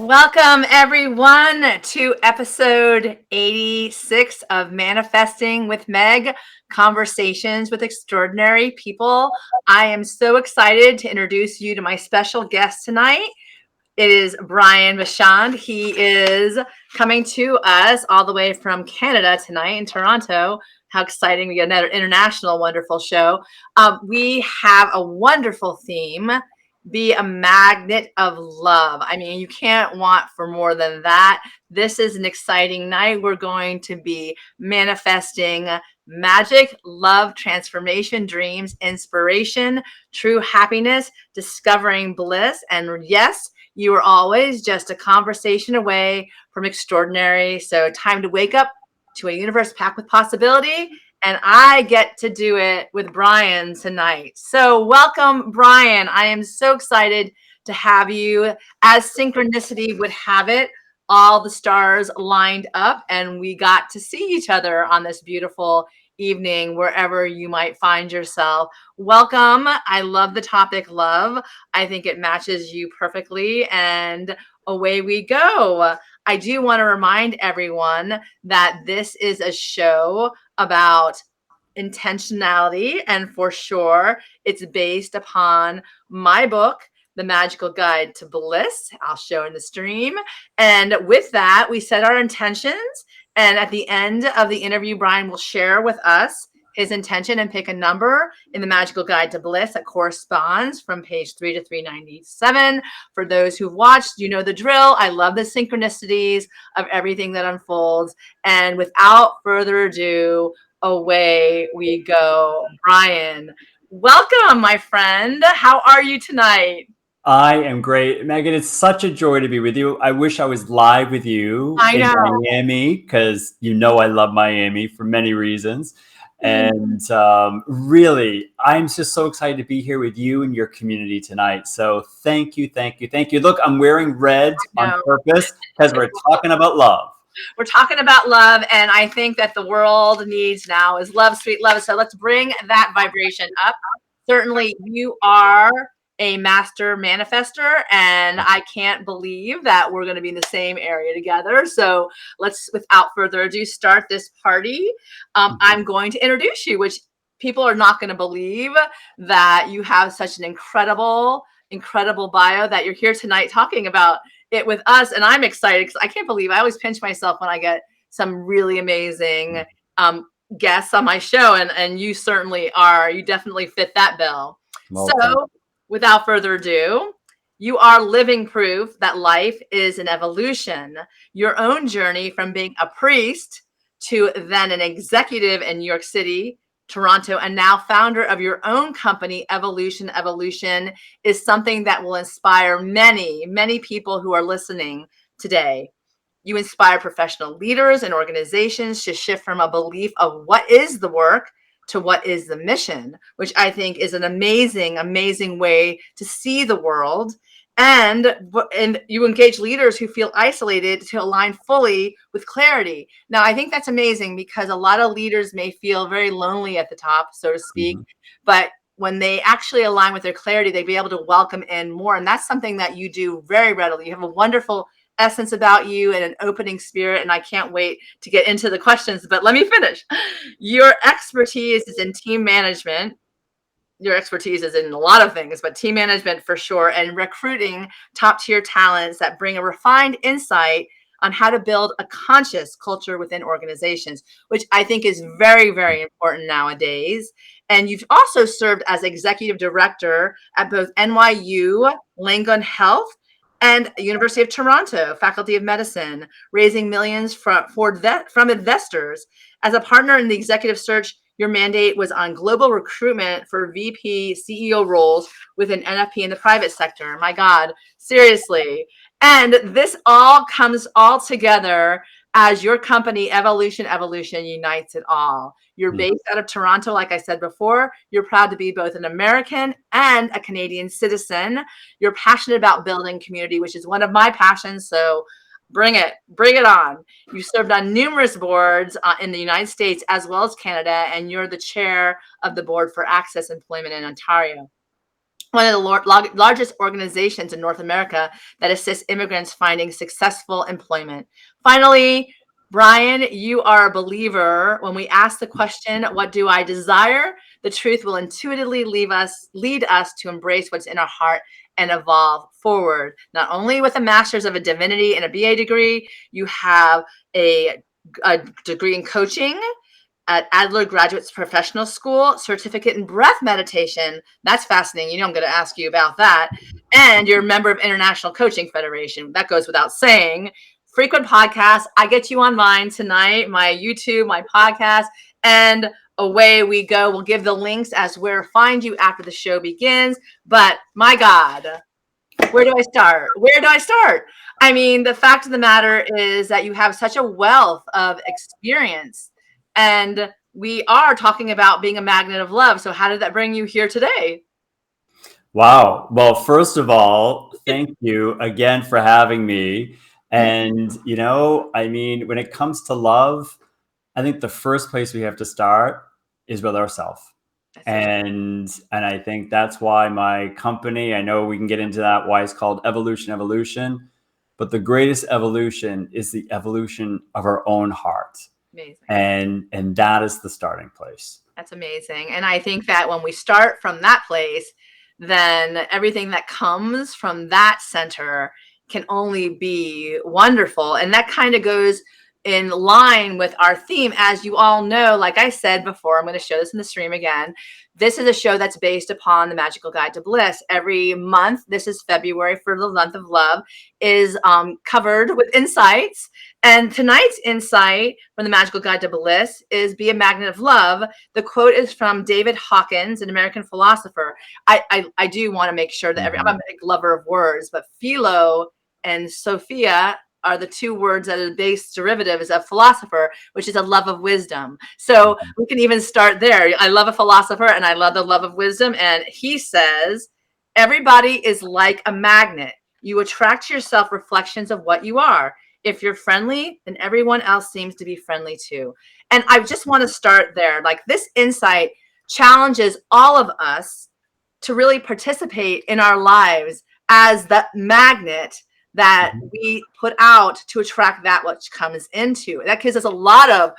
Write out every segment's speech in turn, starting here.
Welcome, everyone, to episode 86 of Manifesting with Meg, Conversations with Extraordinary People. I am so excited to introduce you to my special guest tonight. It is Brian Bachand. He is coming to us all the way from Canada tonight in Toronto. How exciting. We get another international wonderful show. We have a wonderful theme. Be a magnet of love. I mean, you can't want for more than that. This is an exciting night. We're going to be manifesting magic, love, transformation, dreams, inspiration, true happiness, discovering bliss. And yes, you are always just a conversation away from extraordinary. So time to wake up to a universe packed with possibility. And I get to do it with Brian tonight. So welcome, Brian. I am so excited to have you. As synchronicity would have it, all the stars lined up and we got to see each other on this beautiful evening, wherever you might find yourself. Welcome. I love the topic love. I think it matches you perfectly. And away we go. I do want to remind everyone that this is a show about intentionality, and for sure it's based upon my book, The Magical Guide to Bliss. I'll show in the stream. And with that, we set our intentions, and at the end of the interview, Brian will share with us his intention and pick a number in the Magical Guide to Bliss that corresponds from page 3 to 397. For those who've watched, you know the drill. I love the synchronicities of everything that unfolds. And without further ado, away we go. Brian, welcome, my friend. How are you tonight? I am great. Megan, it's such a joy to be with you. I wish I was live with you I in know. Miami because you know I love Miami for many reasons. And really, I'm just so excited to be here with you and your community tonight. So thank you, thank you, thank you. Look, I'm wearing red on purpose because we're talking about love. We're talking about love, and I think that the world needs now is love, sweet love. So let's bring that vibration up. Certainly, you are a master manifester, and I can't believe that we're going to be in the same area together. So let's, without further ado, start this party. I'm going to introduce you, which people are not going to believe that you have such an incredible bio that you're here tonight talking about it with us. And I'm excited because I can't believe I always pinch myself when I get some really amazing guests on my show. And you certainly are. You definitely fit that bill. Well, so without further ado, you are living proof that life is an evolution. Your own journey from being a priest to then an executive in New York City, Toronto, and now founder of your own company, Evolution is something that will inspire many, many people who are listening today. You inspire professional leaders and organizations to shift from a belief of what is the work to what is the mission, which I think is an amazing, amazing way to see the world. And you engage leaders who feel isolated to align fully with clarity. Now, I think that's amazing because a lot of leaders may feel very lonely at the top, so to speak, but when they actually align with their clarity, they'll be able to welcome in more. And that's something that you do very readily. You have a wonderful essence about you and an opening spirit, and I can't wait to get into the questions, but let me finish. Your expertise is in team management. Your expertise is in a lot of things, but team management for sure, and recruiting top tier talents that bring a refined insight on how to build a conscious culture within organizations, which I think is very, very important nowadays. And you've also served as executive director at both NYU Langone Health and University of Toronto Faculty of Medicine, raising millions from investors. As a partner in the executive search, your mandate was on global recruitment for VP CEO roles within NFP in the private sector. My God, seriously. And this all comes all together as your company, Evolution unites it all. You're based out of Toronto, like I said before. You're proud to be both an American and a Canadian citizen. You're passionate about building community, which is one of my passions. So bring it on. You served on numerous boards in the United States as well as Canada, and you're the chair of the board for Access Employment in Ontario. one of the largest organizations in North America that assists immigrants finding successful employment. Finally, Brian, you are a believer. When we ask the question, what do I desire? The truth will intuitively lead us to embrace what's in our heart and evolve forward. Not only with a master's of a divinity and a BA degree, you have a degree in coaching at Adler Graduates Professional School, certificate in breath meditation. That's fascinating. You know, I'm going to ask you about that. And you're a member of International Coaching Federation. That goes without saying. Frequent podcasts. I get you on mine tonight, my YouTube, my podcast, and away we go. We'll give the links as where to find you after the show begins. But my God, where do I start? Where do I start? I mean, the fact of the matter is that you have such a wealth of experience, and we are talking about being a magnet of love. So how did that bring you here today? Wow. Well, first of all, thank you again for having me. And, I mean, when it comes to love, I think the first place we have to start is with ourselves. And I think that's why my company, I know we can get into that, why it's called Evolution. But the greatest evolution is the evolution of our own heart. Amazing. And that is the starting place. That's amazing. And I think that when we start from that place, then everything that comes from that center can only be wonderful. And that kind of goes in line with our theme. As you all know, like I said before, I'm going to show this in the stream again. This is a show that's based upon the Magical Guide to Bliss. Every month, this is February for the month of love, is covered with insights. And tonight's insight from the Magical Guide to Bliss is be a magnet of love. The quote is from David Hawkins, an American philosopher. I do want to make sure that I'm a big lover of words, but philo and Sophia are the two words that are the base derivatives of philosopher, which is a love of wisdom. So we can even start there. I love a philosopher and I love the love of wisdom. And he says, everybody is like a magnet. You attract to yourself reflections of what you are. If you're friendly, then everyone else seems to be friendly too. And I just want to start there. Like, this insight challenges all of us to really participate in our lives as the magnet that we put out to attract that which comes into. That gives us a lot of,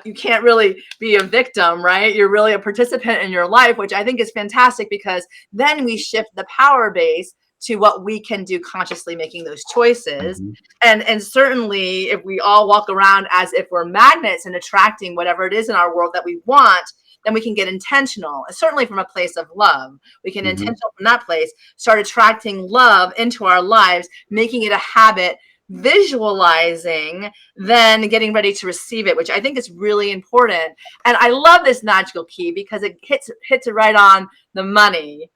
you can't really be a victim, right? You're really a participant in your life, which I think is fantastic, because then we shift the power base to what we can do consciously, making those choices. And certainly if we all walk around as if we're magnets and attracting whatever it is in our world that we want, then we can get intentional. And certainly from a place of love, we can intentional from that place, start attracting love into our lives, making it a habit, visualizing, then getting ready to receive it, which I think is really important. And I love this magical key because it hits it right on the money.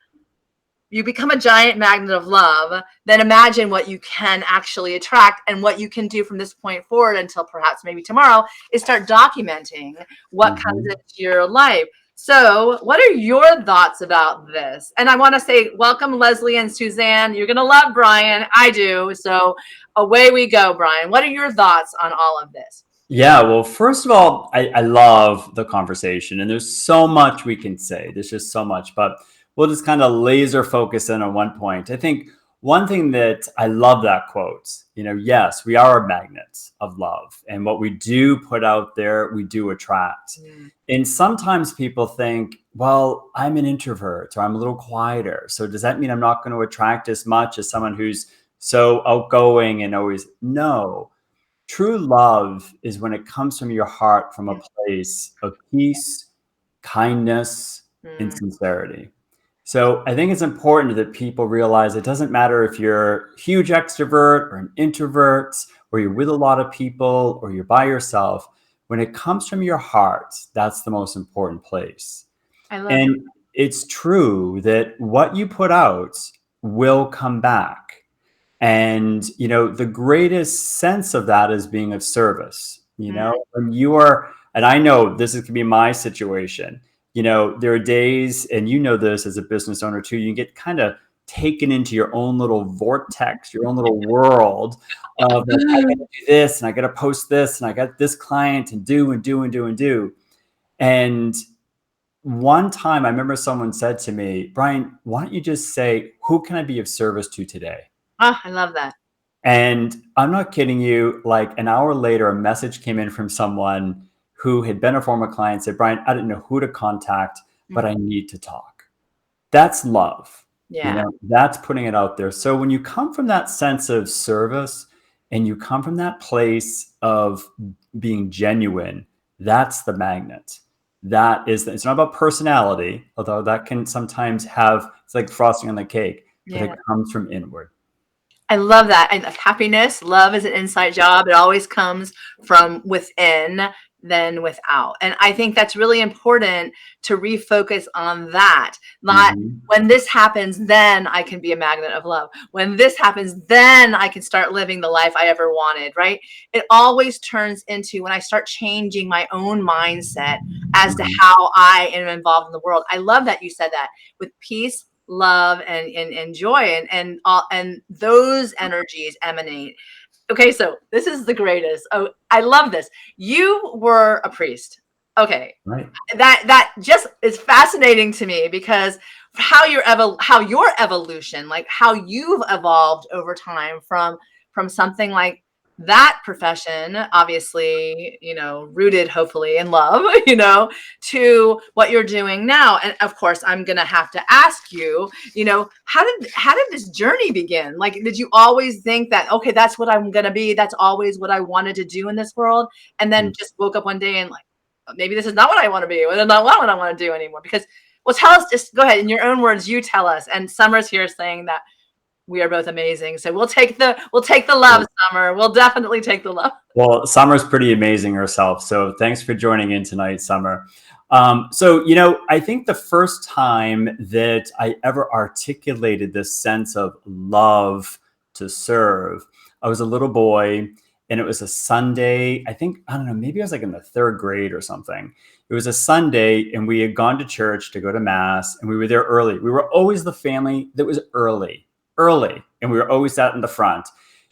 You become a giant magnet of love, then imagine what you can actually attract, and what you can do from this point forward until perhaps maybe tomorrow is start documenting what comes into your life. So what are your thoughts about this? And I want to say welcome, Leslie and Suzanne. You're going to love Brian. I do. So away we go, Brian. What are your thoughts on all of this? Yeah, well, first of all, I love the conversation, and there's so much we can say. There's just so much, but we'll just kind of laser focus in on one point. I think one thing that I love that quote, yes, we are magnets of love, and what we do put out there, we do attract. And sometimes people think, well, I'm an introvert, or I'm a little quieter. So does that mean I'm not going to attract as much as someone who's so outgoing and always? No. True love is when it comes from your heart, from a place of peace, kindness, and sincerity. So I think it's important that people realize it doesn't matter if you're a huge extrovert or an introvert, or you're with a lot of people, or you're by yourself. When it comes from your heart, that's the most important place. And it's true that what you put out will come back. And, the greatest sense of that is being of service. When you are, and I know this could be my situation. There are days, and this as a business owner too, you get kind of taken into your own little vortex, your own little world of like, I got to do this, and I got to post this, and I got this client, and do. And one time I remember someone said to me, Brian, why don't you just say, who can I be of service to today? Oh, I love that. And I'm not kidding you. Like an hour later, a message came in from someone who had been a former client, said, Brian, I didn't know who to contact, but Mm. I need to talk. That's love. Yeah. That's putting it out there. So when you come from that sense of service and you come from that place of being genuine, that's the magnet. It's not about personality, although that can sometimes it's like frosting on the cake, but Yeah. it comes from inward. I love that. And happiness, love is an inside job. It always comes from within than without. And I think that's really important to refocus on that. Not Mhm. when this happens, then I can be a magnet of love. When this happens, then I can start living the life I ever wanted, right? It always turns into when I start changing my own mindset as to Mhm. how I am involved in the world. I love that you said that with peace, love, and joy, and all, and those energies emanate. Okay, so this is the greatest. Oh, I love this. You were a priest. Okay, Right. that just is fascinating to me because how your evolution, like how you've evolved over time from something like that profession, obviously, rooted hopefully in love, to what you're doing now. And of course, I'm gonna have to ask you, how did this journey begin? Like, did you always think that, okay, that's what I'm gonna be, that's always what I wanted to do in this world, and then Mm. just woke up one day and like, maybe this is not what I want to be, or not what I want to do anymore? Because, well, tell us, just go ahead in your own words, you tell us. And Summer's here saying that we are both amazing. So we'll take the love, Summer. We'll definitely take the love. Well, Summer's pretty amazing herself. So thanks for joining in tonight, Summer. I think the first time that I ever articulated this sense of love to serve, I was a little boy and it was a Sunday. I don't know, maybe I was like in the third grade or something. It was a Sunday and we had gone to church to go to mass and we were there early. We were always the family that was early, and we were always sat in the front.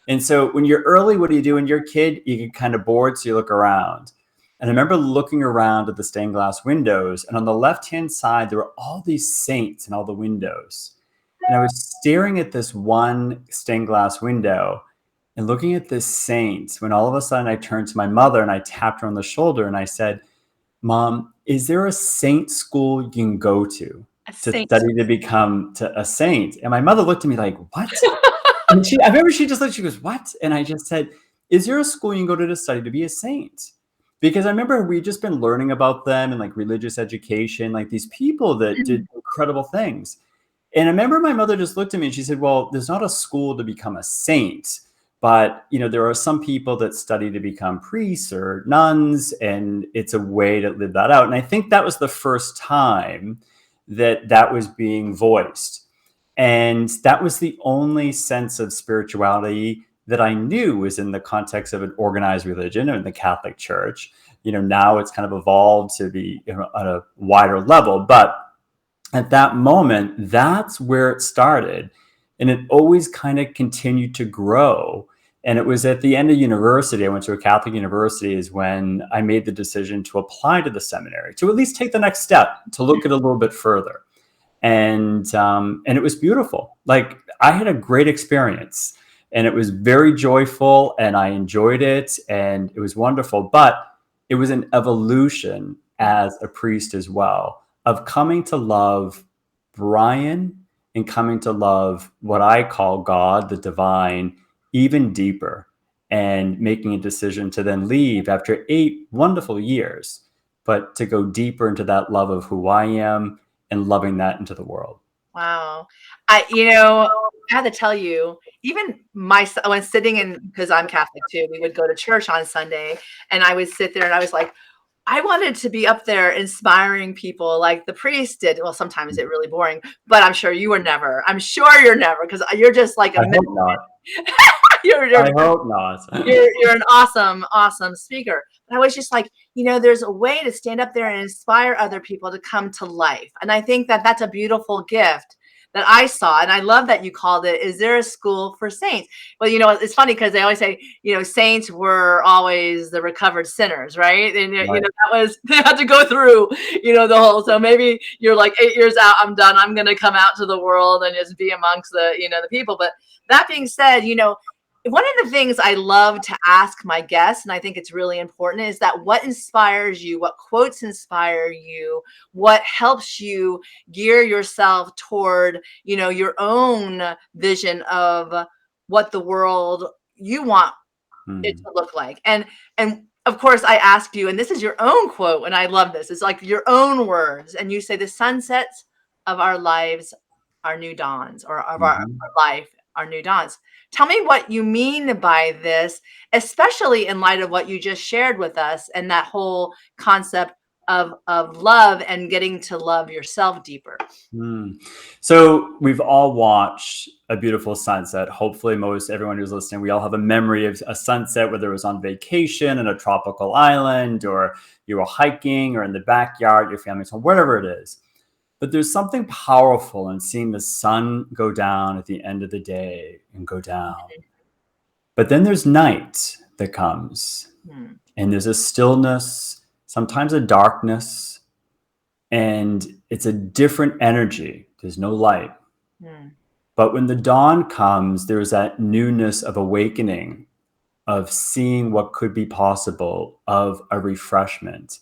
And so when you're early, what do you do when you're a kid? You get kind of bored, so you look around. And I remember looking around at the stained glass windows, and on the left-hand side, there were all these saints in all the windows. And I was staring at this one stained glass window and looking at this saint when all of a sudden I turned to my mother and I tapped her on the shoulder and I said, Mom, is there a saint school you can go A to saint. study to become a saint? And my mother looked at me like, what? And I remember she just looked, she goes, what? And I just said, is there a school you can go to study to be a saint? Because I remember we just been learning about them and like religious education, like these people that did incredible things. And I remember my mother just looked at me and she said, well, there's not a school to become a saint, but there are some people that study to become priests or nuns, and it's a way to live that out. And I think that was the first time that was being voiced. And that was the only sense of spirituality that I knew was in the context of an organized religion or in the Catholic Church. Now it's kind of evolved to be on a wider level. But at that moment, that's where it started. And it always kind of continued to grow. And it was at the end of university, I went to a Catholic university, is when I made the decision to apply to the seminary, to at least take the next step, to look at it a little bit further. And it was beautiful. Like, I had a great experience and it was very joyful and I enjoyed it and it was wonderful, but it was an evolution as a priest as well, of coming to love Brian and coming to love what I call God, the divine, even deeper, and making a decision to then leave after 8 wonderful years, but to go deeper into that love of who I am and loving that into the world. Wow. I have to tell you, even when sitting in, because I'm Catholic too, we would go to church on Sunday and I would sit there and I was like, I wanted to be up there inspiring people like the priest did. Well, sometimes it's really boring, but I'm sure you were never. I'm sure you're never, because you're just like I hope not. you're, you're I hope not. you're an awesome speaker. But I was just like, there's a way to stand up there and inspire other people to come to life. And I think that that's a beautiful gift that I saw, and I love that you called it, is there a school for saints? Well, it's funny because they always say, saints were always the recovered sinners, right? And, Right. that was, they had to go through, the whole, so maybe you're like 8 years out, I'm done. I'm going to come out to the world and just be amongst the people. But that being said, one of the things I love to ask my guests, and I think it's really important, is that what inspires you, what quotes inspire you, what helps you gear yourself toward, your own vision of what the world you want it to look like. And of course I asked you, and this is your own quote, and I love this. It's like your own words. And you say the sunsets of our lives are new dawns, or of our life are new dawns. Tell me what you mean by this, especially in light of what you just shared with us and that whole concept of love and getting to love yourself deeper. So we've all watched a beautiful sunset. Hopefully most everyone who's listening, we all have a memory of a sunset, whether it was on vacation in a tropical island, or you were hiking, or in the backyard, your family's home, whatever it is. But there's something powerful in seeing the sun go down at the end of the day and go down. But then there's night that comes, and there's a stillness, sometimes a darkness, and it's a different energy. There's no light. But when the dawn comes, there's that newness of awakening, of seeing what could be possible, of a refreshment.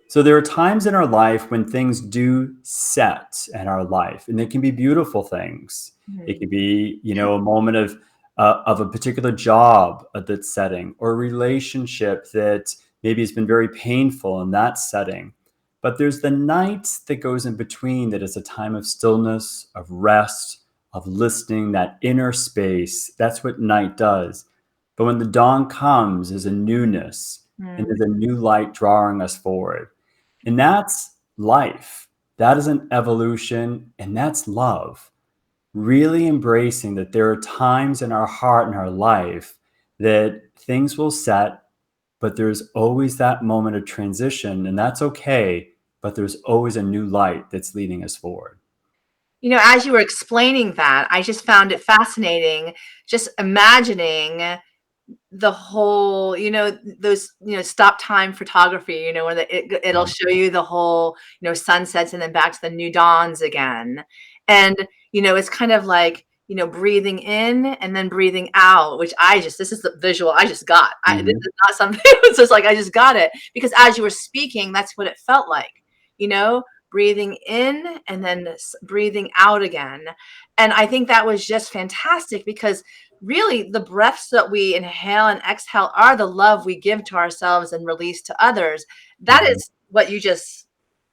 So there are times in our life when things do set in our life, and they can be beautiful things. It could be, a moment of a particular job that's setting, or a relationship that maybe has been very painful in that setting. But there's the night that goes in between, that is a time of stillness, of rest, of listening, that inner space. That's what night does. But when the dawn comes, there's a newness, and there's a new light drawing us forward. And that's life. That is an evolution, and that's love. Really embracing that there are times in our heart and our life that things will set, but there's always that moment of transition, and that's okay. But there's always a new light that's leading us forward. As you were explaining that, I just found it fascinating, just imagining the whole, those, stop time photography, where it'll show you the whole, sunsets and then back to the new dawns again. And, it's kind of like, breathing in and then breathing out, which this is the visual I just got. This is not something, it's just like, I just got it, because as you were speaking, that's what it felt like, breathing in and then breathing out again. And I think that was just fantastic, because really the breaths that we inhale and exhale are the love we give to ourselves and release to others. That is what you just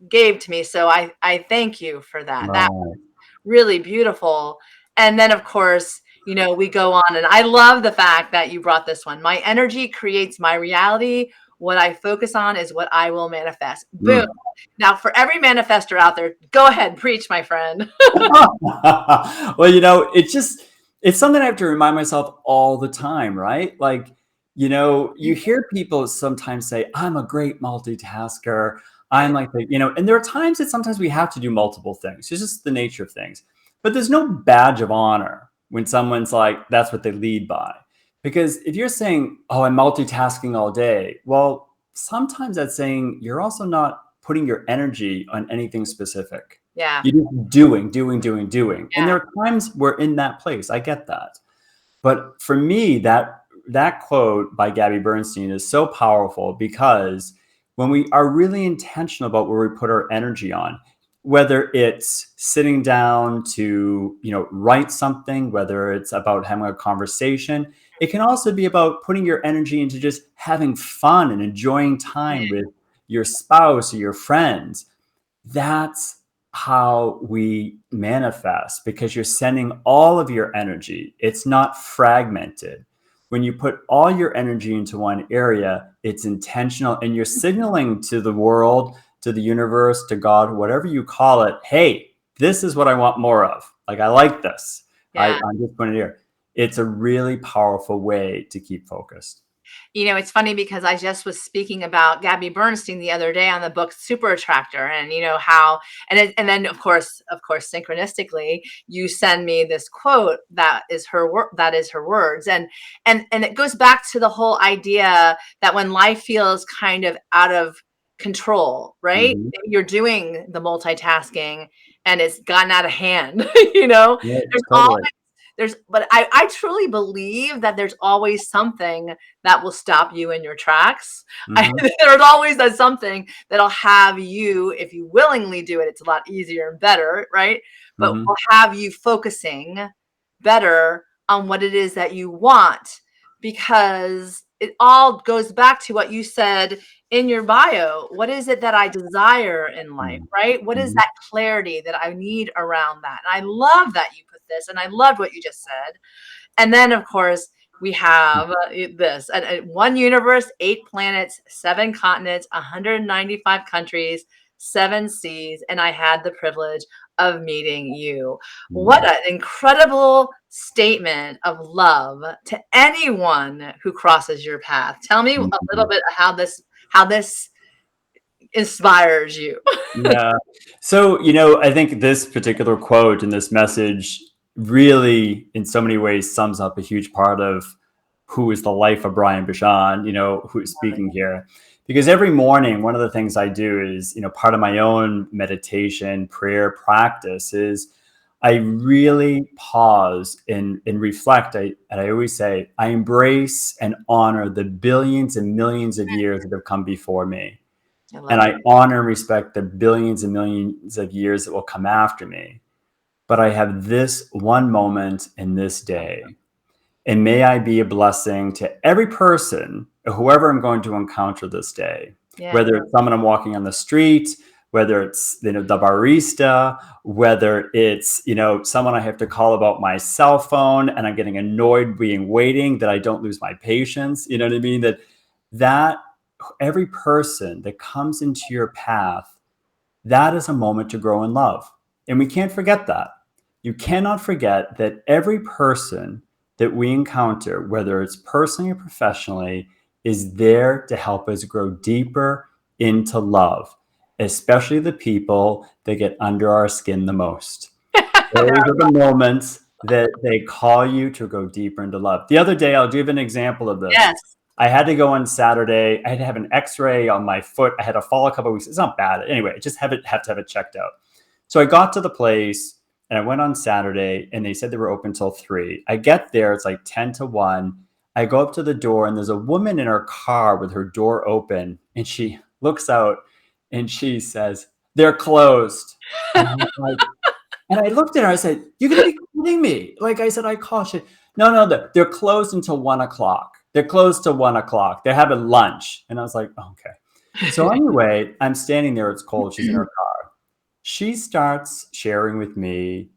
gave to me. So I thank you for that. That was really beautiful. And then of course, we go on, and I love the fact that you brought this one. My energy creates my reality. What I focus on is what I will manifest. Boom. Now, for every manifestor out there, go ahead, preach, my friend. Well, it's something I have to remind myself all the time, right? Like, you hear people sometimes say, I'm a great multitasker. I'm like, and there are times that sometimes we have to do multiple things. It's just the nature of things. But there's no badge of honor when someone's like, that's what they lead by. Because if you're saying, oh, I'm multitasking all day, well, sometimes that's saying you're also not putting your energy on anything specific. Yeah. You're just doing. Yeah. And there are times we're in that place. I get that. But for me, that quote by Gabby Bernstein is so powerful, because when we are really intentional about where we put our energy on, whether it's sitting down to, write something, whether it's about having a conversation, it can also be about putting your energy into just having fun and enjoying time with your spouse or your friends. That's how we manifest, because you're sending all of your energy. It's not fragmented. When you put all your energy into one area, it's intentional, and you're signaling to the world, to the universe, to God, whatever you call it, hey, this is what I want more of. Like, I like this. I'm just putting it here. It's a really powerful way to keep focused. It's funny because I just was speaking about Gabby Bernstein the other day on the book Super Attractor, and how, and then of course, synchronistically, you send me this quote that is her words, and it goes back to the whole idea that when life feels kind of out of control, right? Mhm. You're doing the multitasking and it's gotten out of hand. Yeah, There's always totally. but I truly believe that there's always something that will stop you in your tracks. Mhm. There's always that something that'll have you, if you willingly do it, it's a lot easier and better, right? But will Mhm. have you focusing better on what it is that you want, because it all goes back to what you said in your bio. What is it that I desire in life, Mhm. right? What is Mhm. that clarity that I need around that? And I love that you put this, and I loved what you just said. And then, of course, we have this one universe, 8 planets, 7 continents, 195 countries, 7 seas, and I had the privilege of meeting you. What Mhm. an incredible statement of love to anyone who crosses your path. Tell me a little Mhm. bit how this inspires you. Yeah. So, I think this particular quote and this message really, in so many ways, sums up a huge part of who is the life of Brian Bachand, who's speaking here. Because every morning, one of the things I do is, part of my own meditation, prayer practice is I really pause and reflect. And I always say, I embrace and honor the billions and millions of years that have come before me. I And love it. I honor and respect the billions and millions of years that will come after me. But I have this one moment in this day. And may I be a blessing to every person, whoever I'm going to encounter this day, Yeah. whether it's someone I'm walking on the street, whether it's the barista, whether it's someone I have to call about my cell phone and I'm getting annoyed being waiting, that I don't lose my patience. You know what I mean? That every person that comes into your path, that is a moment to grow in love. And we can't forget that. You cannot forget that every person that we encounter, whether it's personally or professionally, is there to help us grow deeper into love, especially the people that get under our skin the most. Those are the moments that they call you to go deeper into love. The other day, I'll give an example of this. Yes. I had to go on Saturday. I had to have an X-ray on my foot. I had a fall a couple of weeks. It's not bad. Anyway, I just have to have it checked out. So I got to the place and I went on Saturday and they said they were open till 3. I get there, it's like 10 to 1. I go up to the door and there's a woman in her car with her door open and she looks out and she says, "They're closed." And I was like, and I looked at her, I said, "You're gonna be kidding me." Like I said, I cautioned, "No, no, they're closed until 1 o'clock. They're closed till 1 o'clock. They're having lunch." And I was like, "Okay." So anyway, I'm standing there, it's cold, she's in her car. She starts sharing with me.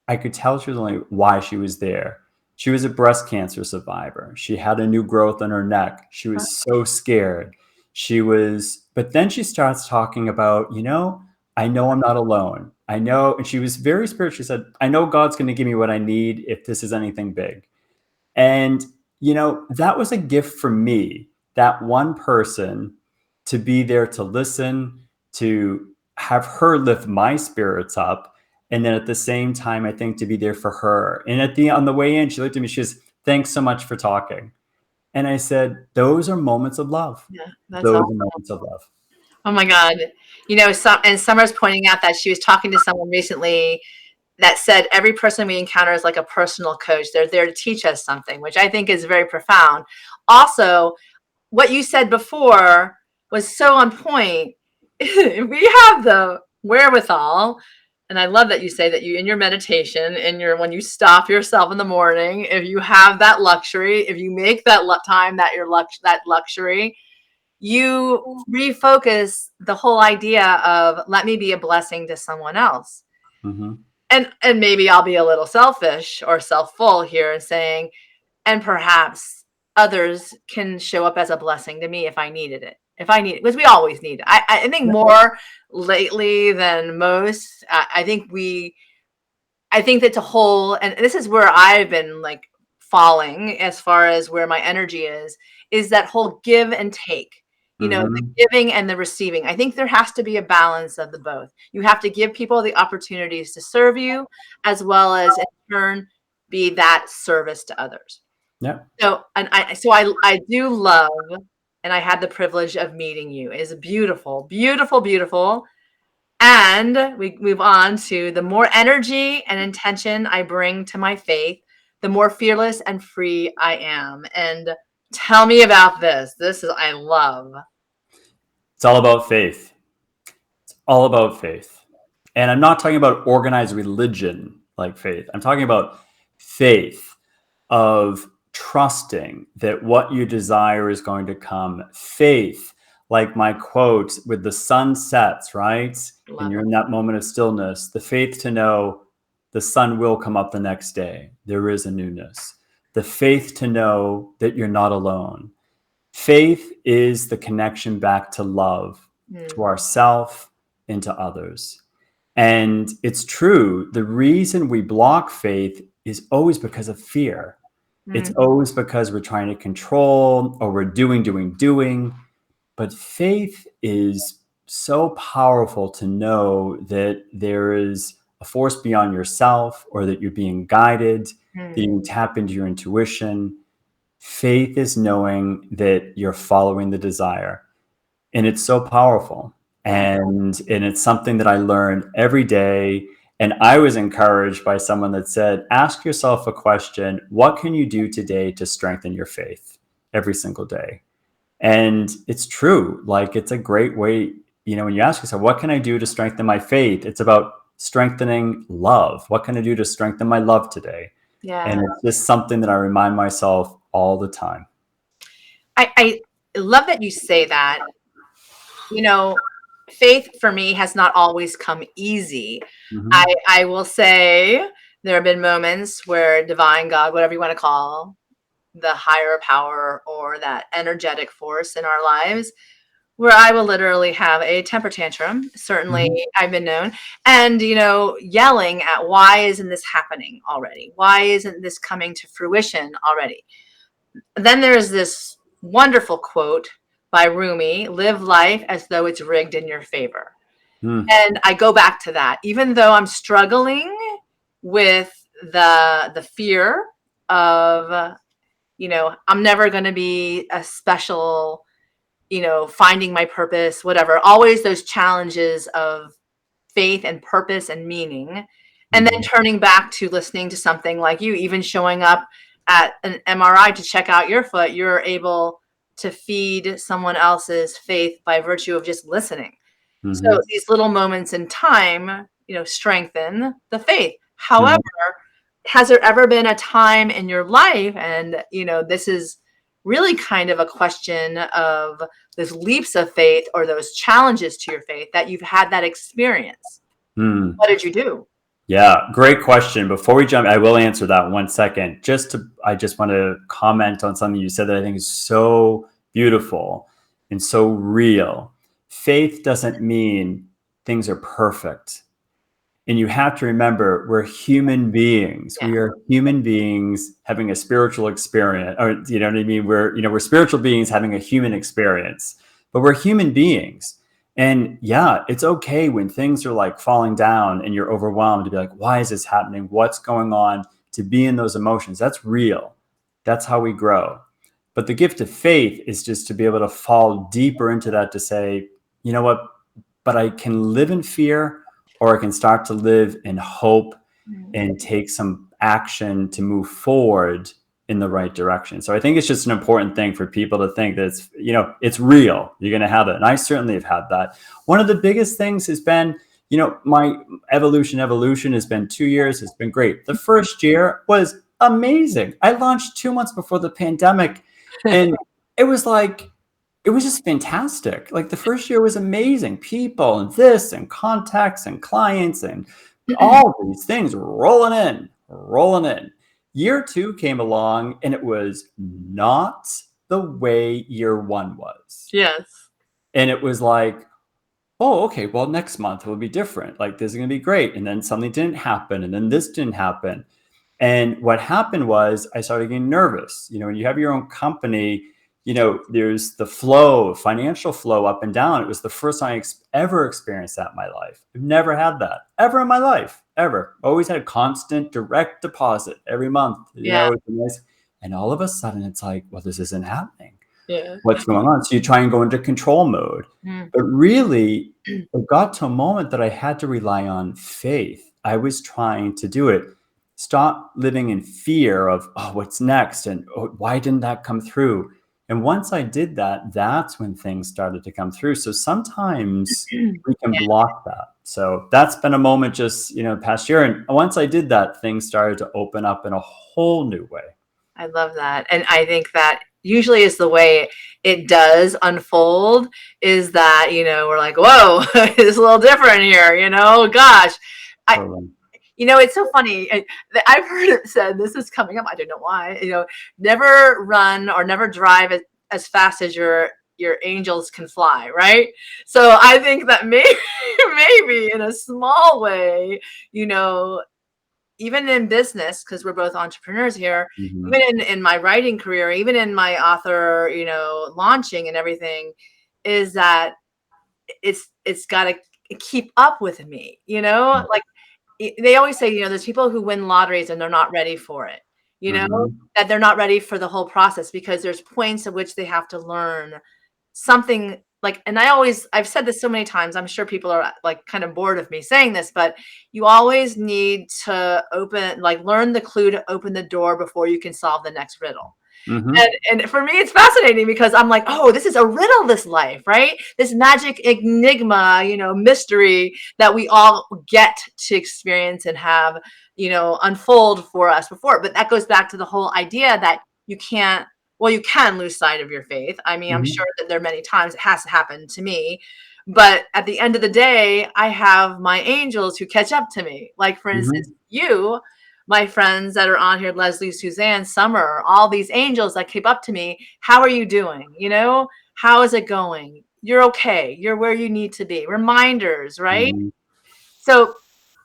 I could tell she was only why she was there. She was a breast cancer survivor. She had a new growth on her neck. She was so scared. But then she starts talking about, I know I'm not alone. I know, and she was very spiritual. She said, "I know God's going to give me what I need if this is anything big." And, that was a gift for me, that one person, to be there to listen, to have her lift my spirits up. And then at the same time, I think to be there for her. And on the way in, she looked at me, she says, "Thanks so much for talking." And I said, those are moments of love. Yeah, that's Those all. are moments of love. Oh my God. And Summer's pointing out that she was talking to someone recently that said every person we encounter is like a personal coach. They're there to teach us something, which I think is very profound. Also, what you said before was so on point. If we have the wherewithal, and I love that you say that you, in your meditation, when you stop yourself in the morning, if you have that luxury, if you make that time that that luxury, you refocus the whole idea of, let me be a blessing to someone else. Mhm. And maybe I'll be a little selfish or self-full here and saying, and perhaps others can show up as a blessing to me if I needed it. If I need it, because we always need it. I think more lately than most. I think that, to whole, and this is where I've been like falling as far as where my energy is that whole give and take. The giving and the receiving. I think there has to be a balance of the both. You have to give people the opportunities to serve you, as well as in turn be that service to others. Yeah. I do love, and I had the privilege of meeting you. It is beautiful, beautiful, beautiful. And we move on to the more energy and intention I bring to my faith, the more fearless and free I am. And tell me about this. I love. It's all about faith. It's all about faith. And I'm not talking about organized religion like faith. I'm talking about faith of trusting that what you desire is going to come. Faith, like my quote, with the sun sets, right? And you're in that moment of stillness, the faith to know the sun will come up the next day. There is a newness. The faith to know that you're not alone. Faith is the connection back to love, to ourself and to others. And it's true. The reason we block faith is always because of fear. It's always because we're trying to control or we're doing. But faith is so powerful to know that there is a force beyond yourself, or that you're being guided, that you can tap into your intuition. Faith is knowing that you're following the desire. And it's so powerful. And it's something that I learn every day. And I was encouraged by someone that said, ask yourself a question: what can you do today to strengthen your faith every single day? And it's true. Like, it's a great way, when you ask yourself, what can I do to strengthen my faith? It's about strengthening love. What can I do to strengthen my love today? Yeah. And it's just something that I remind myself all the time. I love that you say that. Faith for me has not always come easy. I will say there have been moments where divine God, whatever you want to call the higher power or that energetic force in our lives, where I will literally have a temper tantrum. Certainly I've been known, and yelling at, why isn't this happening already? Why isn't this coming to fruition already? Then there's this wonderful quote by Rumi: live life as though it's rigged in your favor. And I go back to that, even though I'm struggling with the fear of, I'm never going to be a special, finding my purpose, whatever, always those challenges of faith and purpose and meaning. And then turning back to listening to something like you, even showing up at an MRI to check out your foot, you're able to feed someone else's faith by virtue of just listening. So these little moments in time, strengthen the faith. However, has there ever been a time in your life, and, this is really kind of a question of those leaps of faith or those challenges to your faith, that you've had that experience? What did you do? Yeah, great question. Before we jump, I will answer that 1 second. I just want to comment on something you said that I think is so beautiful and so real. Faith doesn't mean things are perfect. And you have to remember, we're human beings. Yeah. We are human beings having a spiritual experience, or you know what I mean? We're spiritual beings having a human experience, but we're human beings. And yeah, it's okay when things are like falling down and you're overwhelmed to be like, why is this happening? What's going on? To be in those emotions. That's real. That's how we grow. But the gift of faith is just to be able to fall deeper into that, to say, you know what, but I can live in fear, or I can start to live in hope and take some action to move forward in the right direction. So I think it's just an important thing for people to think that it's real. You're going to have it. And I certainly have had that. One of the biggest things has been, my evolution has been 2 years. It's been great. The first year was amazing. I launched 2 months before the pandemic, and it was just fantastic. Like, the first year was amazing. People and this and contacts and clients and all these things rolling in. Year 2 came along and it was not the way year 1 was. Yes. And it was like, oh, okay, well, next month will be different. Like, this is going to be great. And then something didn't happen. And then this didn't happen. And what happened was I started getting nervous. When you have your own company, there's the flow, financial flow up and down. It was the first time I ever experienced that in my life. I've never had that ever in my life, ever. Always had a constant direct deposit every month. It's nice. And all of a sudden it's like, well, this isn't happening. Yeah. What's going on? So you try and go into control mode. But really, it got to a moment that I had to rely on faith. I was trying to do it. Stop living in fear of, oh, what's next? And why didn't that come through? And once I did that, that's when things started to come through. So sometimes we can block that. So that's been a moment just, past year. And once I did that, things started to open up in a whole new way. I love that. And I think that usually is the way it does unfold, is that, we're like, whoa, it's a little different here, gosh. It's so funny. I've heard it said, this is coming up, I don't know why, never run or never drive as fast as your angels can fly, right? So I think that maybe in a small way, even in business, because we're both entrepreneurs here, even in my writing career, even in my author, launching and everything, is that it's got to keep up with me, like they always say, there's people who win lotteries and they're not ready for it, that they're not ready for the whole process, because there's points at which they have to learn something. Like, and I've said this so many times, I'm sure people are like kind of bored of me saying this, but you always need to learn the clue to open the door before you can solve the next riddle. And for me, it's fascinating because I'm like, oh, this is a riddle, this life, right? This magic enigma, mystery that we all get to experience and have, unfold for us before. But that goes back to the whole idea that you can lose sight of your faith. I mean, I'm sure that there are many times it has happened to me, but at the end of the day, I have my angels who catch up to me. Like, for instance, my friends that are on here, Leslie, Suzanne, Summer, all these angels that keep up to me. How are you doing? How is it going? You're okay. You're where you need to be. Reminders, right? So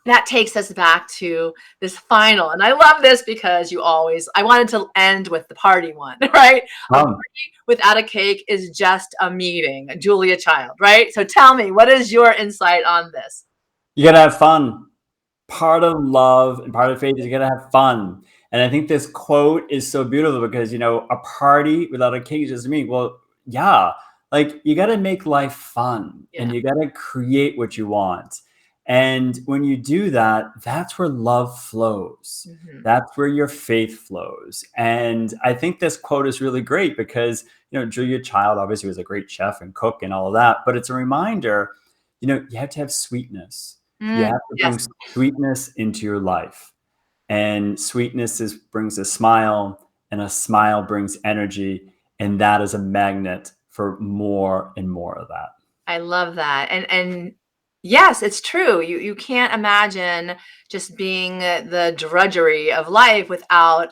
that takes us back to this final, and I love this because I wanted to end with the party one, right? A party without a cake is just a meeting, Julia Child, right? So tell me, what is your insight on this? You got to have fun. Part of love and part of faith is you got to have fun. And I think this quote is so beautiful because, a party without a cake doesn't mean, well, yeah, like you got to make life fun and you got to create what you want. And when you do that, that's where love flows. That's where your faith flows. And I think this quote is really great because, Julia Child obviously was a great chef and cook and all of that, but it's a reminder, you have to have sweetness. You have to bring sweetness into your life. And sweetness brings a smile, and a smile brings energy. And that is a magnet for more and more of that. I love that. And yes, it's true. You can't imagine just being the drudgery of life without,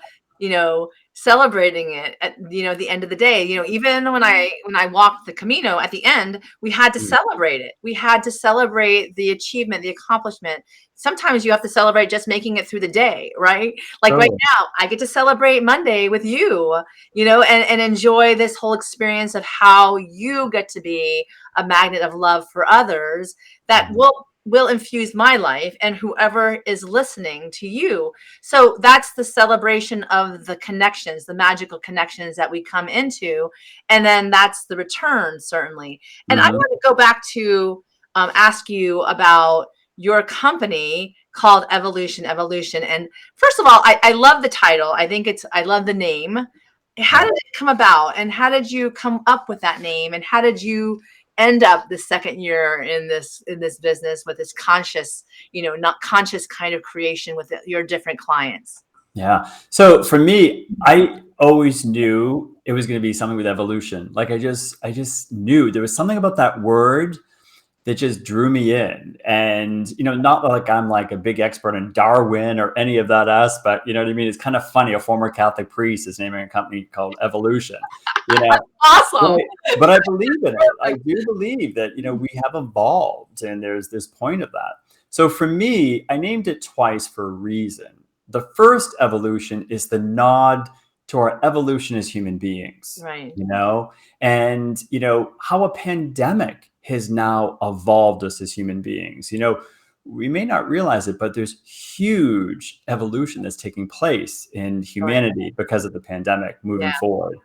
celebrating it at, the end of the day. Even when I walked the Camino at the end, we had to celebrate it. We had to celebrate the achievement, the accomplishment. Sometimes you have to celebrate just making it through the day, right? Like right now, I get to celebrate Monday with you, and enjoy this whole experience of how you get to be a magnet of love for others that will infuse my life and whoever is listening to you. So that's the celebration of the connections, the magical connections that we come into. And then that's the return, certainly. And I want to go back to ask you about your company called Evolution. And first of all, I love the title. I love the name. How did it come about? And how did you come up with that name? And how did you end up the second year in this business with this conscious, not conscious kind of creation with your different clients? Yeah. So for me, I always knew it was going to be something with evolution. Like I just knew there was something about that word that just drew me in. And, not like I'm like a big expert in Darwin or any of that aspect, you know what I mean? It's kind of funny. A former Catholic priest is naming a company called Evolution, Awesome. But I believe in it. I do believe that, we have evolved and there's this point of that. So for me, I named it twice for a reason. the first evolution is the nod to our evolution as human beings, Right. and, how a pandemic has now evolved us as human beings. We may not realize it, but there's huge evolution that's taking place in Oh, yeah. humanity because of the pandemic moving Yeah. forward.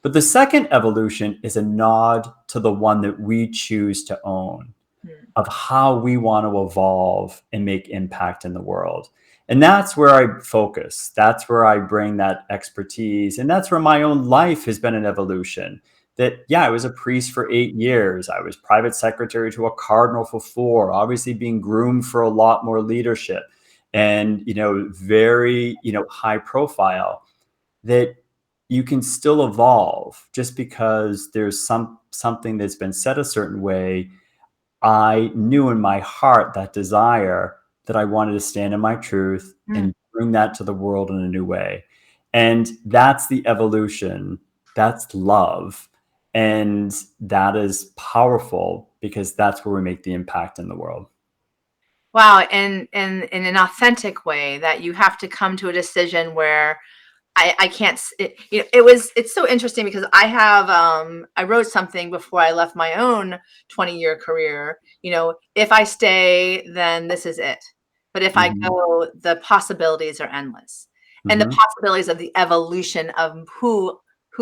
But the second evolution is a nod to the one that we choose to own, Hmm. of how we want to evolve and make impact in the world. And that's where I focus. That's where I bring that expertise. And that's where my own life has been an evolution. That, yeah, I was a priest for 8 years. I was private secretary to a cardinal for 4, obviously being groomed for a lot more leadership and, very, high profile. That you can still evolve just because there's something that's been said a certain way. I knew in my heart that desire that I wanted to stand in my truth Hmm. and bring that to the world in a new way. And that's the evolution. That's love. And that is powerful because that's where we make the impact in the world. Wow. And in an authentic way, that you have to come to a decision where I can't, it's so interesting because I wrote something before I left my own 20-year career, if I stay, then this is it. But if I Mhm, go, the possibilities are endless. And the mhm, possibilities of the evolution of who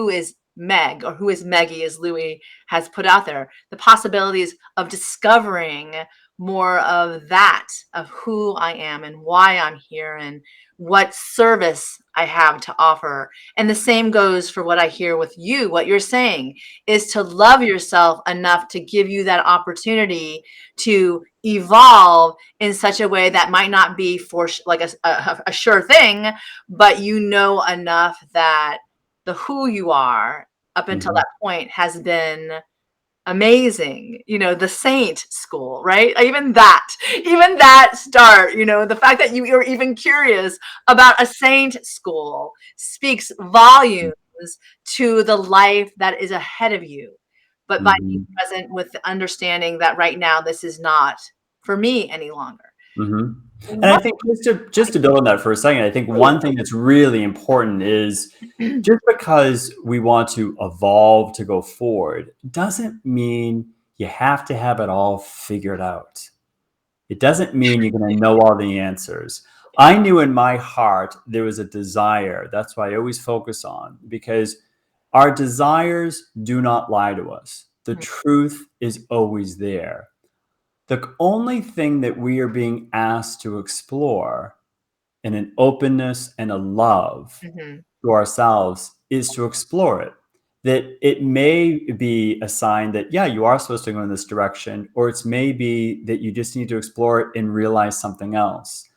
is Meg, or who is Meggie, as Louis has put out there, the possibilities of discovering more of that, of who I am and why I'm here and what service I have to offer. And the same goes for what I hear with you. What you're saying is to love yourself enough to give you that opportunity to evolve in such a way that might not be for like a sure thing, but enough that the who you are up until mhm, that point has been amazing. The saint school, right? Even that start, the fact that you're even curious about a saint school speaks volumes to the life that is ahead of you. But by being mhm, present with the understanding that right now this is not for me any longer. mhm. And I What? think just to build on that for a second, I think one thing that's really important is just because we want to evolve to go forward doesn't mean you have to have it all figured out. It doesn't mean you're going to know all the answers. I knew in my heart there was a desire. That's why I always focus on, because our desires do not lie to us. The truth is always there. The only thing that we are being asked to explore in an openness and a love Mhm. to ourselves is to explore it. That it may be a sign that, yeah, you are supposed to go in this direction, or it's maybe that you just need to explore it and realize something else.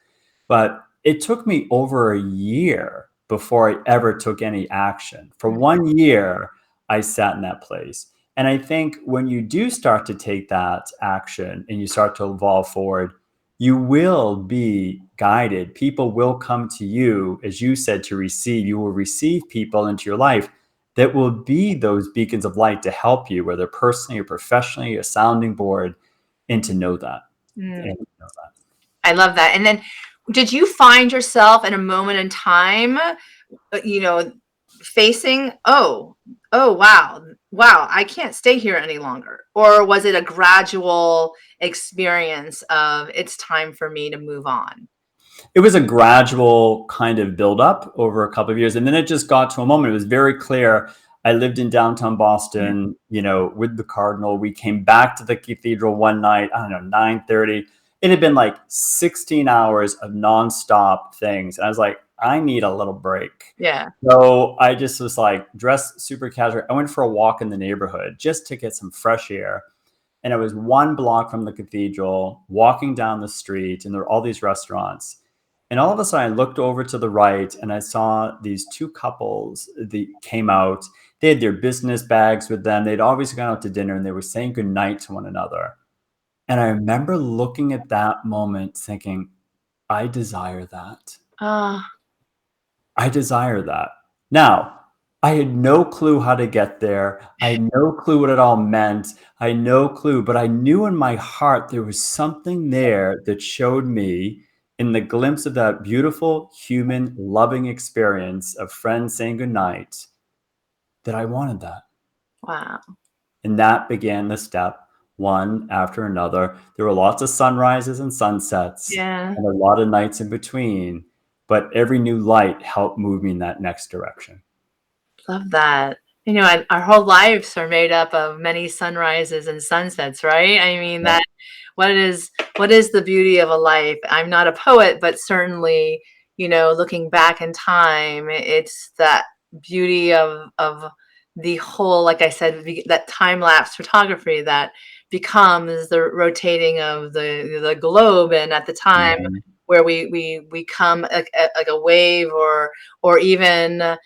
But it took me over a year before I ever took any action. For 1 year, I sat in that place. And I think when you do start to take that action and you start to evolve forward, you will be guided. People will come to you, as you said, to receive. You will receive people into your life that will be those beacons of light to help you, whether personally or professionally, a sounding board, and to know that. Mm. And to know that. I love that. And then, did you find yourself in a moment in time, you know, facing, oh, wow, I can't stay here any longer? Or was it a gradual experience of it's time for me to move on? It was a gradual kind of buildup over a couple of years. And then it just got to a moment. It was very clear. I lived in downtown Boston, with the Cardinal. We came back to the cathedral one night, I don't know, 9:30. It had been like 16 hours of nonstop things. And I was like, I need a little break. Yeah. So I just was like dressed super casual. I went for a walk in the neighborhood just to get some fresh air. And I was 1 block from the cathedral, walking down the street, and there were all these restaurants. And all of a sudden, I looked over to the right and I saw these two couples that came out. They had their business bags with them. They'd obviously gone out to dinner and they were saying goodnight to one another. And I remember looking at that moment thinking, I desire that. Uh, I desire that. Now, I had no clue how to get there. I had no clue what it all meant. I had no clue, but I knew in my heart there was something there that showed me in the glimpse of that beautiful, human, loving experience of friends saying goodnight, that I wanted that. Wow. And that began the step, one after another. There were lots of sunrises and sunsets Yeah. and a lot of nights in between, but every new light helped move me in that next direction. Love that. Our whole lives are made up of many sunrises and sunsets, right? I mean, Yeah. that what is the beauty of a life? I'm not a poet, but certainly, looking back in time, it's that beauty of the whole, like I said, that time lapse photography that becomes the rotating of the globe, and at the time Mhm. where we come like a wave, or even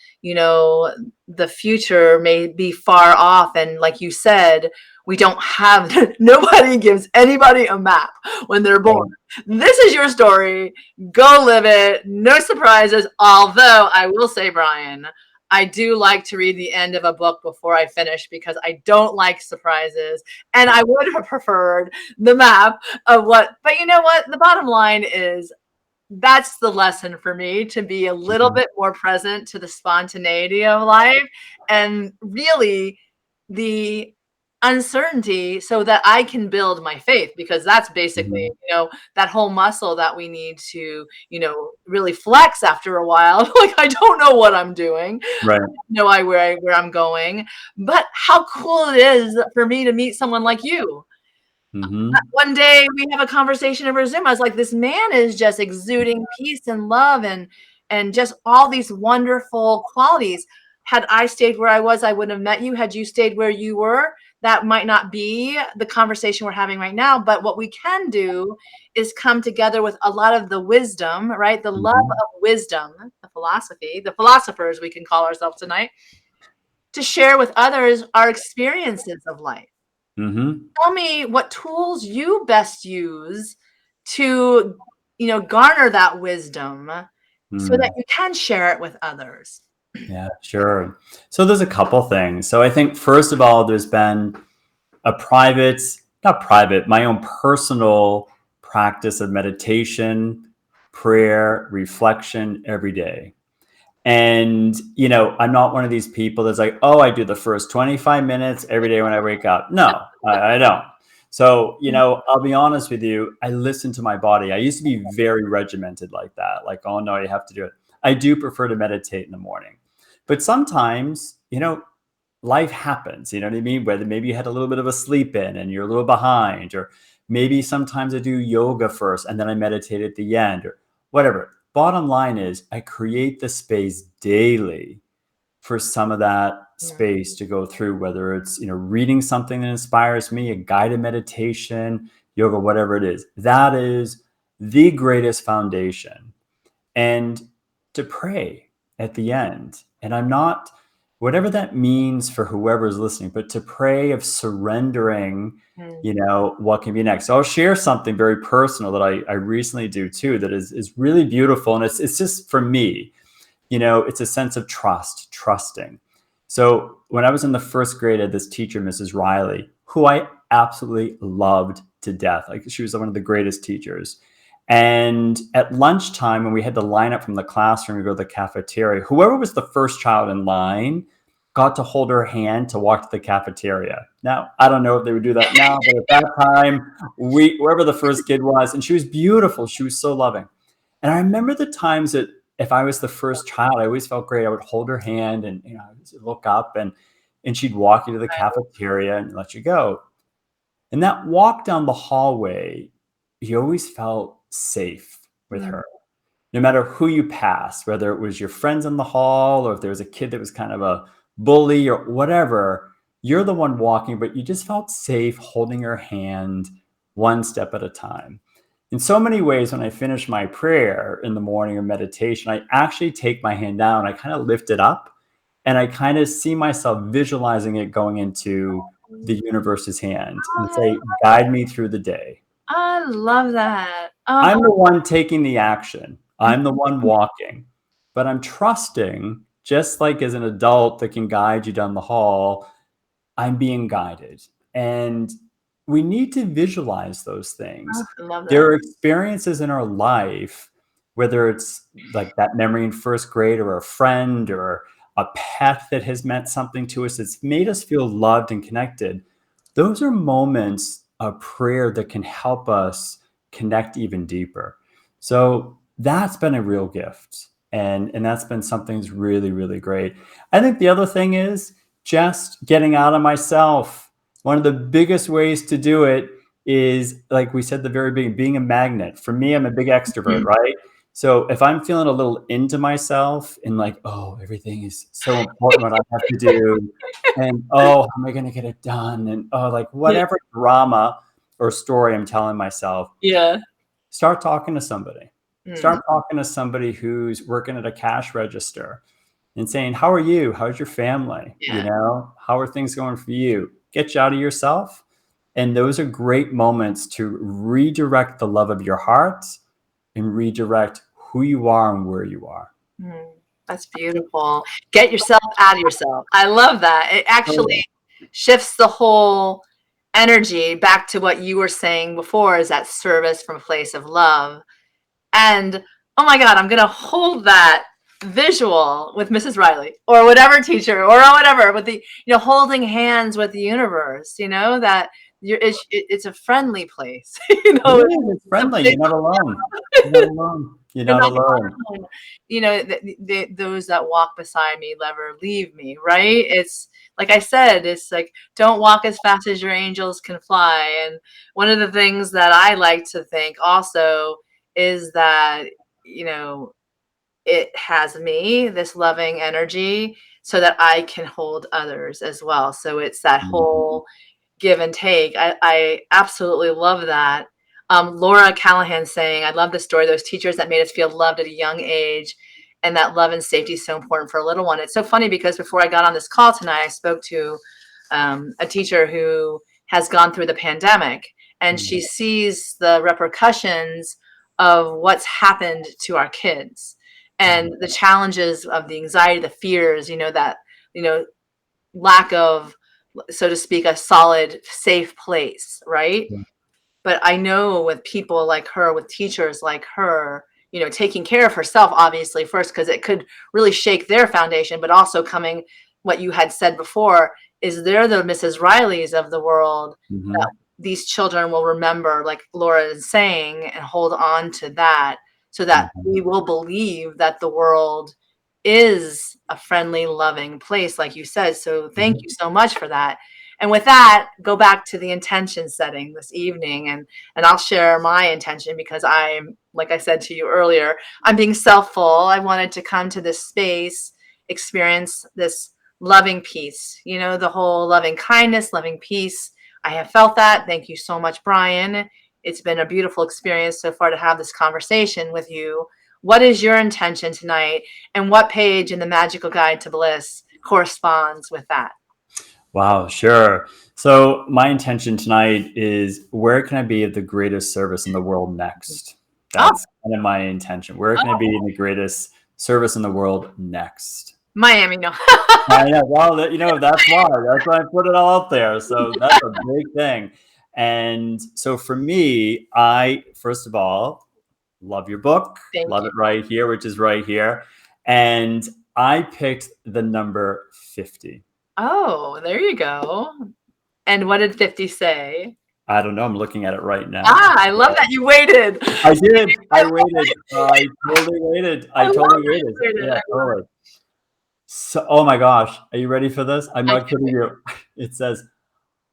the future may be far off, and like you said, we don't have nobody gives anybody a map when they're born. This is your story, go live it, no surprises. Although I will say, Brian, I do like to read the end of a book before I finish, because I don't like surprises, and I would have preferred the map of what. But you know what, the bottom line is, that's the lesson for me, to be a little Mhm. bit more present to the spontaneity of life, and really the uncertainty, so that I can build my faith, because that's basically, Mhm. that whole muscle that we need to, really flex after a while. Like, I don't know what I'm doing. Right. Know where I'm going, but how cool it is for me to meet someone like you. Mhm. One day we have a conversation over Zoom. I was like, this man is just exuding peace and love, and just all these wonderful qualities. Had I stayed where I was, I wouldn't have met you. Had you stayed where you were, that might not be the conversation we're having right now. But what we can do is come together with a lot of the wisdom, right? The love Mhm. of wisdom, the philosophy, the philosophers we can call ourselves tonight, to share with others our experiences of life. Mhm. Tell me what tools you best use to, garner that wisdom, so that Mm. you can share it with others. Yeah, sure. So there's a couple things. So I think first of all, there's been a private, not private, my own personal practice of meditation, prayer, reflection every day. And, I'm not one of these people that's like, oh, I do the first 25 minutes every day when I wake up. No, I don't. So, I'll be honest with you, I listen to my body. I used to be very regimented like that. Like, oh, no, you have to do it. I do prefer to meditate in the morning. But sometimes, life happens, you know what I mean? Whether maybe you had a little bit of a sleep in and you're a little behind, or maybe sometimes I do yoga first and then I meditate at the end, or whatever. Bottom line is, I create the space daily for some of that Mm, space to go through, whether it's, reading something that inspires me, a guided meditation, yoga, whatever it is. That is the greatest foundation. And to pray at the end. And I'm not, whatever that means for whoever's listening, but to pray of surrendering, mm, what can be next. So I'll share something very personal that I recently do too, that is really beautiful. And it's just for me, it's a sense of trusting. So when I was in the first grade, I had this teacher, Mrs. Riley, who I absolutely loved to death. Like, she was one of the greatest teachers. And at lunchtime, when we had to line up from the classroom to go to the cafeteria, whoever was the first child in line got to hold her hand to walk to the cafeteria. Now, I don't know if they would do that now, but at that time, whoever the first kid was, and she was beautiful. She was so loving. And I remember the times that if I was the first child, I always felt great. I would hold her hand and, look up, and she'd walk you to the cafeteria and let you go. And that walk down the hallway, you always felt safe with mm. her. No matter who you passed, whether it was your friends in the hall or if there was a kid that was kind of a bully or whatever, you're the one walking, but you just felt safe holding her hand one step at a time. In so many ways, when I finish my prayer in the morning or meditation, I actually take my hand down, I kind of lift it up, and I kind of see myself visualizing it going into the universe's hand and say, guide me through the day. I love that. I'm the one taking the action. I'm the one walking, but I'm trusting, just like as an adult that can guide you down the hall, I'm being guided. And we need to visualize those things. Oh, I love There that. are experiences in our life, whether it's like that memory in first grade or a friend or a pet that has meant something to us, it's made us feel loved and connected. Those are moments of prayer that can help us connect even deeper. So that's been a real gift. And that's been something that's really, really great. I think the other thing is just getting out of myself. One of the biggest ways to do it is, like we said at the very beginning, being a magnet. For me, I'm a big extrovert, Mhm. right? So if I'm feeling a little into myself and like, oh, everything is so important what I have to do, and oh, how am I going to get it done? And oh, like Yeah. whatever drama or story I'm telling myself, Yeah. start talking to somebody. Mm. Start talking to somebody who's working at a cash register and saying, how are you? How's your family? Yeah. How are things going for you? Get you out of yourself. And those are great moments to redirect the love of your heart and redirect who you are and where you are. Mm. That's beautiful. Get yourself out of yourself. I love that. It actually Oh, shifts the whole energy back to what you were saying before, is that service from a place of love. And oh my God, I'm going to hold that visual with Mrs. Riley or whatever teacher or whatever, with the, holding hands with the universe, that it's a friendly place, it it's is. It's a friendly. place You're not alone. You're not alone. You're you're not not alone. alone. Those that walk beside me never leave me, right? It's like I said, it's like, don't walk as fast as your angels can fly. And one of the things that I like to think also is that, you know, it has me, this loving energy, so that I can hold others as well. So it's that Mhm. whole give and take. I absolutely love that. Laura Callahan saying, I love the story, those teachers that made us feel loved at a young age, and that love and safety is so important for a little one. It's so funny because before I got on this call tonight, I spoke to a teacher who has gone through the pandemic, and she Mhm. sees the repercussions of what's happened to our kids and Mhm. the challenges of the anxiety, the fears, that, you know, lack of, so to speak, a solid, safe place, right? Yeah. But I know with people like her, with teachers like her, taking care of herself, obviously, first, because it could really shake their foundation, but also coming, what you had said before, is they're the Mrs. Rileys of the world that Mhm. these children will remember, like Laura is saying, and hold on to that so that Mhm. we will believe that the world is a friendly, loving place, like you said. So thank Mhm. you so much for that. And with that, go back to the intention setting this evening, and I'll share my intention, because I'm, like I said to you earlier, I'm being self-full. I wanted to come to this space, experience this loving peace, the whole loving kindness, loving peace. I have felt that. Thank you so much, Brian. It's been a beautiful experience so far to have this conversation with you. What is your intention tonight, and what page in the Magical Guide to Bliss corresponds with that? Wow, sure. So my intention tonight is, where can I be of the greatest service in the world next? Oh, That's kind of my intention. Where can I be oh, in the greatest service in the world next? Miami, no. I know. Well, that's why. That's why I put it all out there. So that's a big thing. And so for me, I first of all love your book. Thank Love you. it right here, which is right here. And I picked the number 50. Oh, there you go. And what did 50 say? I don't know. I'm looking at it right now. Ah, I love that you waited. I did. I I waited. I totally waited. I love totally that waited. you waited. Yeah, I love it. totally. So, oh my gosh, are you ready for this? I'm I not can't kidding wait. you. It says,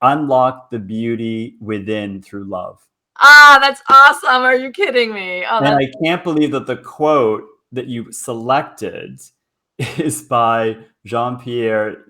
unlock the beauty within through love. Ah, that's awesome. Are you kidding me? Oh, And that's I can't believe that the quote that you selected is by Jean-Pierre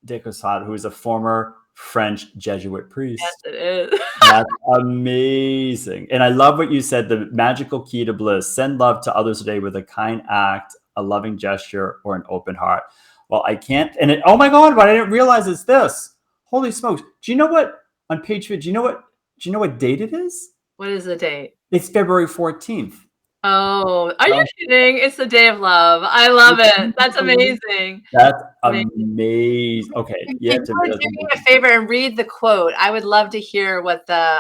Descausades, who is a former French Jesuit yes, priest. it is. That's amazing. And I love what you said, the magical key to bliss: send love to others today with a kind act, a loving gesture, or an open heart. Well, I can't, oh my God, but I didn't realize it's this. Holy smokes. Do you know what, on page 50, do you know what date it is? What is the date? It's February 14th. Oh, are you So, kidding? It's the day of love. I love it. That's amazing. that's Amazing. amazing. Okay, If yeah, you Tim, would that's do me a amazing. favor and read the quote, I would love to hear what the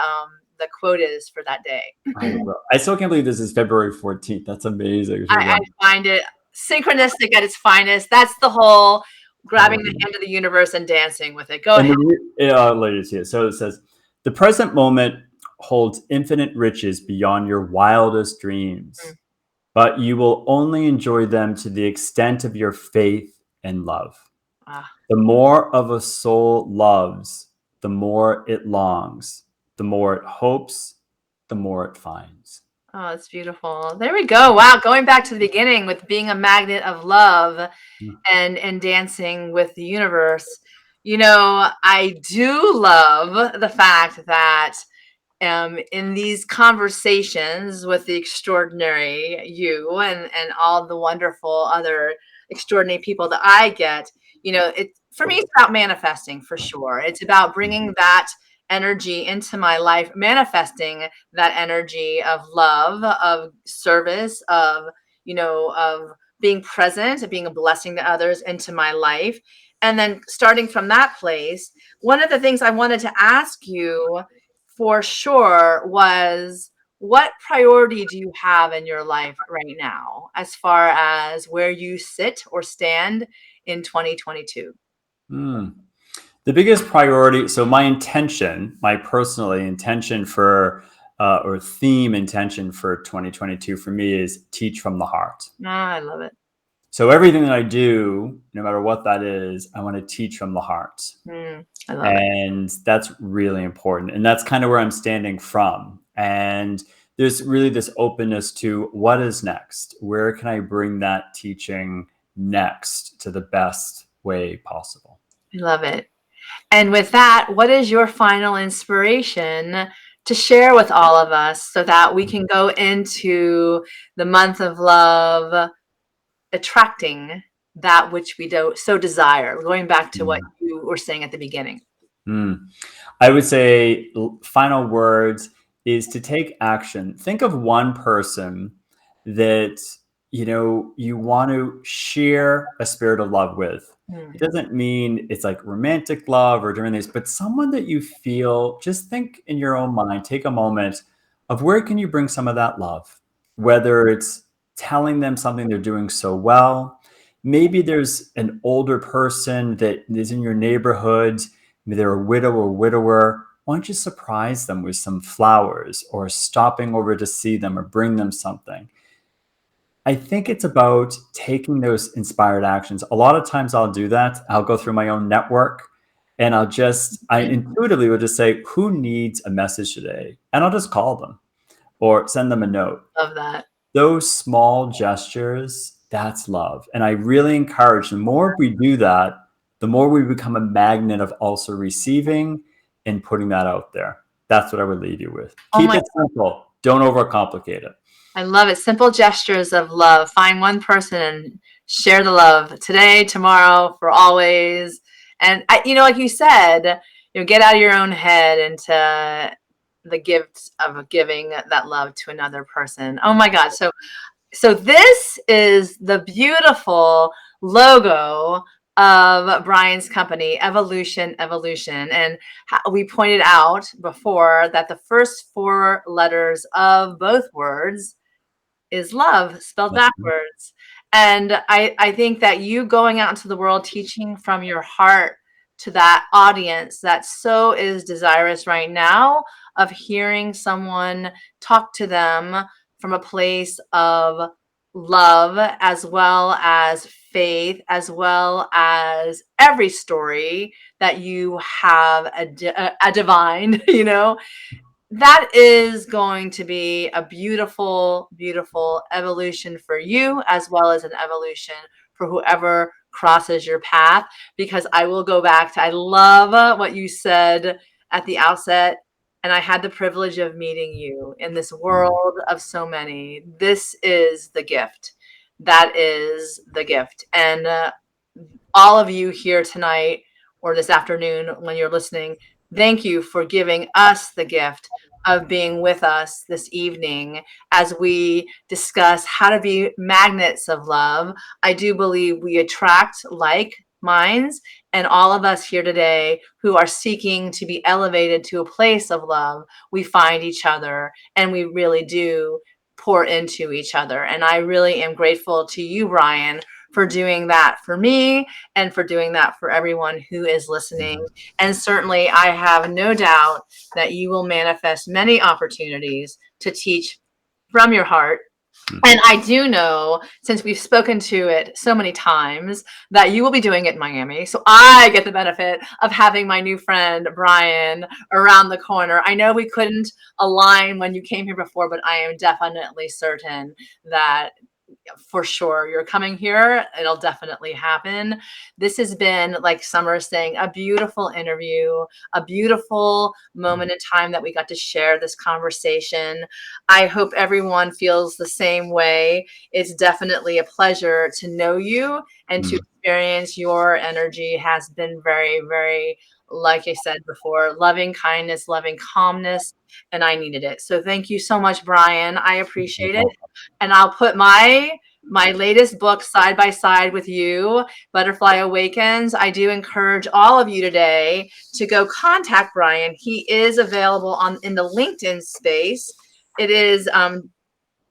quote is for that day. I will. I still can't believe this is February 14th. That's amazing. I find it synchronistic at its finest. That's the whole I grabbing love the it. hand of the universe and dancing with it. Go And ahead. ladies here. So it says, the present moment holds infinite riches beyond your wildest Mm. dreams, but you will only enjoy them to the extent of your faith and love. Ah, The more of a soul loves, the more it longs, the more it hopes, the more it finds. oh, it's beautiful. There we go. Wow, going back to the beginning with being a magnet of love and dancing with the universe. I do love the fact that in these conversations with the extraordinary you and all the wonderful other extraordinary people that I get, it for me, it's about manifesting for sure. It's about bringing that energy into my life, manifesting that energy of love, of service, of being present, of being a blessing to others into my life. And then starting from that place, one of the things I wanted to ask you for sure was, what priority do you have in your life right now as far as where you sit or stand in 2022? Mm. The biggest priority, so my intention, my personal intention for, or theme intention for 2022 for me is teach from the heart. Ah, I love it. So everything that I do, no matter what that is, I want to teach from the heart. I love it. And that's really important. And that's kind of where I'm standing from. And there's really this openness to what is next? Where can I bring that teaching next to the best way possible? I love it. And with that, what is your final inspiration to share with all of us so that we can go into the month of love attracting that which we do so desire, going back to what Mm. you were saying at the beginning? Mm. I would say final words is to take action. Think of one person that you want to share a spirit of love with. Mm. It doesn't mean it's like romantic love or doing this, but someone that you feel, just think in your own mind, take a moment of where can you bring some of that love? Whether it's telling them something they're doing so well, maybe there's an older person that is in your neighborhood, maybe they're a widow or widower. Why don't you surprise them with some flowers or stopping over to see them or bring them something? I think it's about taking those inspired actions. A lot of times I'll do that. I'll go through my own network and I intuitively will just say, who needs a message today? And I'll just call them or send them a note. Love that. Those small gestures, that's love. And I really encourage, the more we do that, the more we become a magnet of also receiving and putting that out there. That's what I would leave you with. Oh Keep my, it simple. Don't overcomplicate it. I love it. Simple gestures of love. Find one person and share the love today, tomorrow, for always. And like you said, get out of your own head into the gift of giving that love to another person. Oh my God. So this is the beautiful logo of Brian's company, Evolution Evolution. And we pointed out before that the first four letters of both words is love spelled That's backwards. And I think that you going out into the world teaching from your heart to that audience that so is desirous right now of hearing someone talk to them from a place of love, as well as faith, as well as every story that you have a divine, that is going to be a beautiful, beautiful evolution for you, as well as an evolution for whoever crosses your path. Because I will go back to, I love what you said at the outset. And I had the privilege of meeting you in this world of so many. This is the gift. That is the gift. And all of you here tonight or this afternoon when you're listening, thank you for giving us the gift of being with us this evening as we discuss how to be magnets of love. I do believe we attract like minds, and all of us here today who are seeking to be elevated to a place of love, we find each other and we really do pour into each other. And I really am grateful to you, Brian, for doing that for me and for doing that for everyone who is listening. And certainly, I have no doubt that you will manifest many opportunities to teach from your heart. And I do know, since we've spoken to it so many times, that you will be doing it in Miami. So I get the benefit of having my new friend, Brian, around the corner. I know we couldn't align when you came here before, but I am definitely certain that for sure you're coming here. It'll definitely happen. This has been, like Summer is saying, a beautiful interview, a beautiful moment in time that we got to share this conversation. I hope everyone feels the same way. It's definitely a pleasure to know you and to experience your energy. Has been very, very, like I said before, loving kindness, loving calmness, and I needed it. So thank you so much, Brian. I appreciate it. And I'll put my latest book side by side with you, Butterfly Awakens. I do encourage all of you today to go contact Brian. He is available in the LinkedIn space. It is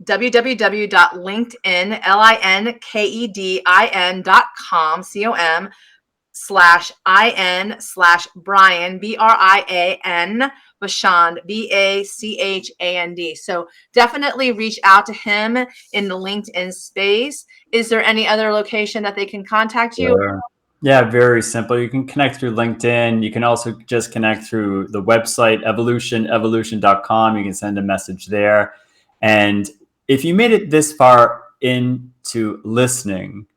www.linkedin.com/IN/Brian, BRIAN, Bachand, BACHAND. So definitely reach out to him in the LinkedIn space. Is there any other location that they can contact you? Sure. Yeah, very simple. You can connect through LinkedIn. You can also just connect through the website, evolution.com. You can send a message there. And if you made it this far into listening,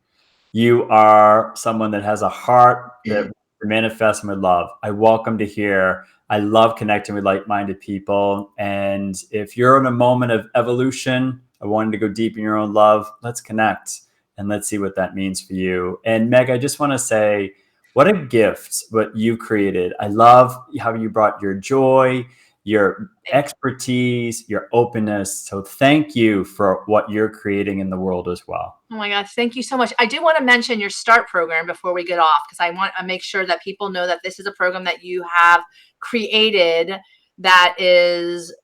you are someone that has a heart that manifests with love. I welcome to hear. I love connecting with like-minded people. And if you're in a moment of evolution, I wanted to go deep in your own love, let's connect and let's see what that means for you. And Meg, I just want to say, what a gift what you created. I love how you brought your joy, your expertise, your openness. So thank you for what you're creating in the world as well. Oh my gosh, thank you so much. I do want to mention your START program before we get off, because I want to make sure that people know that this is a program that you have created that is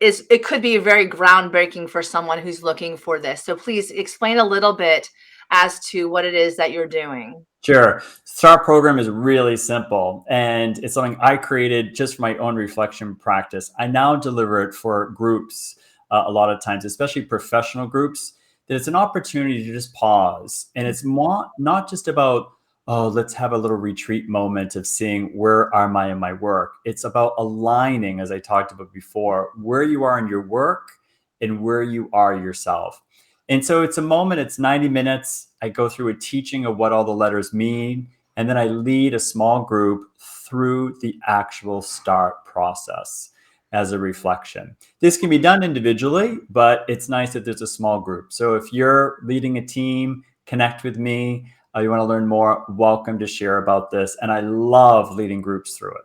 it could be very groundbreaking for someone who's looking for this. So please explain a little bit as to what it is that you're doing. Sure. STAR program is really simple, and it's something I created just for my own reflection practice. I now deliver it for groups a lot of times, especially professional groups, that it's an opportunity to just pause. And it's not just about, oh, let's have a little retreat moment of seeing where am I in my work. It's about aligning, as I talked about before, where you are in your work and where you are yourself. And so it's a moment, it's 90 minutes. I go through a teaching of what all the letters mean, and then I lead a small group through the actual START process as a reflection. This can be done individually, but it's nice that there's a small group. So if you're leading a team, connect with me. You want to learn more, welcome to share about this. And I love leading groups through it.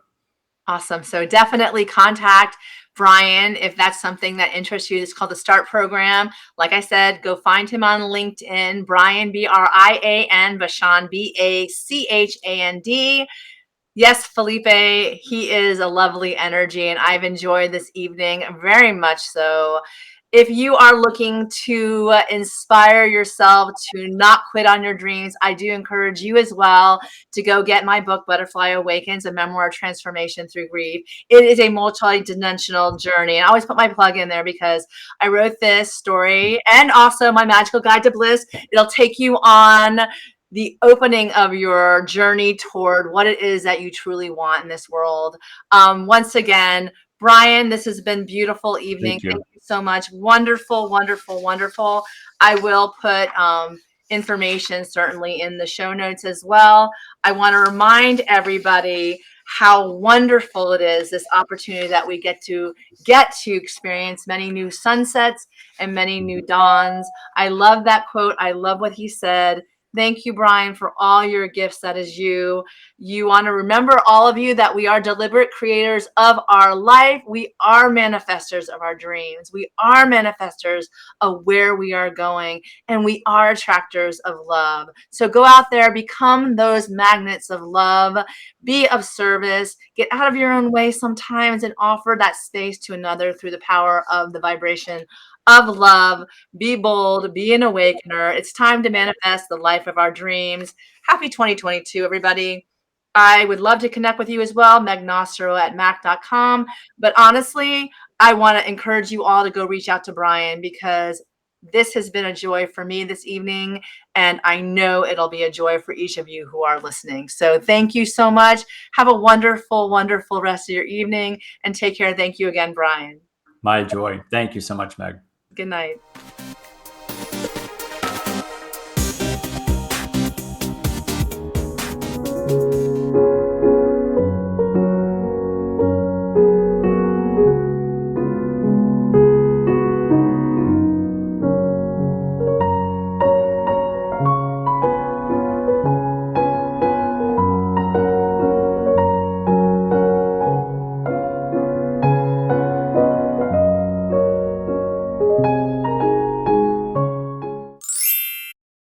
Awesome. So definitely contact Brian if that's something that interests you. It's called the START program. Like I said, go find him on LinkedIn, Brian, BRIAN, Bachand, BACHAND. Yes, Felipe, he is a lovely energy, and I've enjoyed this evening very much so. If you are looking to inspire yourself to not quit on your dreams, I do encourage you as well to go get my book, Butterfly Awakens, a memoir of transformation through grief. It is a multi-dimensional journey. And I always put my plug in there because I wrote this story and also my magical guide to bliss. It'll take you on the opening of your journey toward what it is that you truly want in this world. Once again, Brian, this has been beautiful evening. Thank you. Thank you so much. Wonderful, wonderful, wonderful. I will put information certainly in the show notes as well. I want to remind everybody how wonderful it is, this opportunity that we get to experience many new sunsets and many new dawns. I love that quote. I love what he said. Thank you, Brian, for all your gifts. That is you. You want to remember, all of you, that we are deliberate creators of our life. We are manifestors of our dreams. We are manifestors of where we are going, and we are attractors of love. So go out there, become those magnets of love, be of service, get out of your own way sometimes and offer that space to another through the power of the vibration of love. Be bold, be an awakener. It's time to manifest the life of our dreams. Happy 2022, everybody. I would love to connect with you as well, Meg Nocero at mac.com. But honestly, I want to encourage you all to go reach out to Brian, because this has been a joy for me this evening, and I know it'll be a joy for each of you who are listening. So thank you so much. Have a wonderful, wonderful rest of your evening, and take care. Thank you again, Brian. My joy. Thank you so much, Meg. Good night.